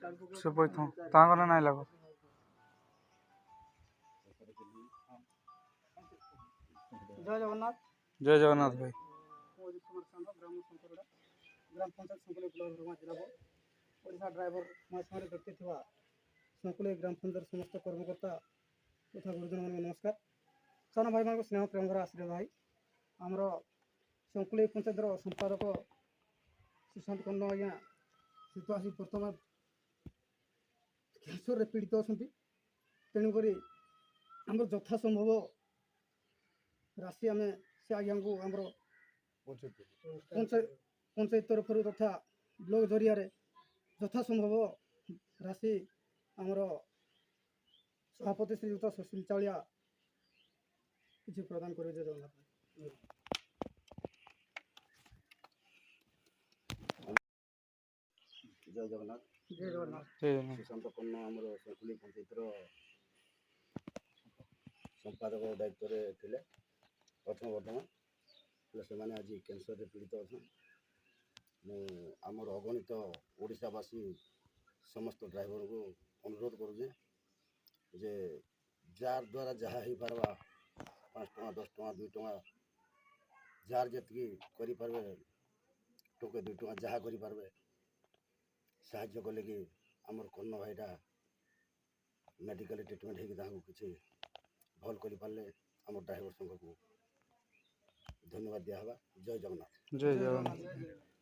से पैथ तांगर नाई लाग जय जगन्नाथ जय जगन्नाथ भाई ग्राम पंचायत संकुल ब्लॉक जिला ओडिशा ड्राइवर महासंघ व्यक्ति थी संकुल ग्राम पंचायत समस्त कर्मकर्ता तथा गुरुजन मान नमस्कार साना भाई मान स्नेह प्रेम आशीर्वाद भाई आमर संकुल पंचायत संपादक सुशांत कन्न आज्ञा शीत आसी बर्तमान कैंसर पीड़ित अच्छा तेणुक आम यथा संभव राशि आम से आज्ञा को आमर पंचायत तरफ तथा ब्लॉक जरिया यथा संभव राशि आमर सभापति श्रीयुक्त सुशील चावलिया किसी प्रदान कर जय जगन्नाथ जय जगन्नाथ सुशांत कन्न आमर संकुल पंचायतर संपादक दायित्व थे अच्छा बर्तमान से आज कैंसर पीड़ित अच्छा आमर अगणित ओडिशावासी समस्त ड्राइवर को अनुरोध करुचे जे जार द्वारा जहाँ हो पार्बा 5 टଙ୍କା 10 टଙ୍କା 2 टଙ୍କା जार जी करें टोके 2 टଙ୍କା जहाँ करें साहाय्य कले कि आमर कन्न भाईटा मेडिकल ट्रिटमेंट हो किसी भल कर पारे आम ड्राइवर संघ को धन्यवाद दिया जय जगन्नाथ जय जगन्नाथ।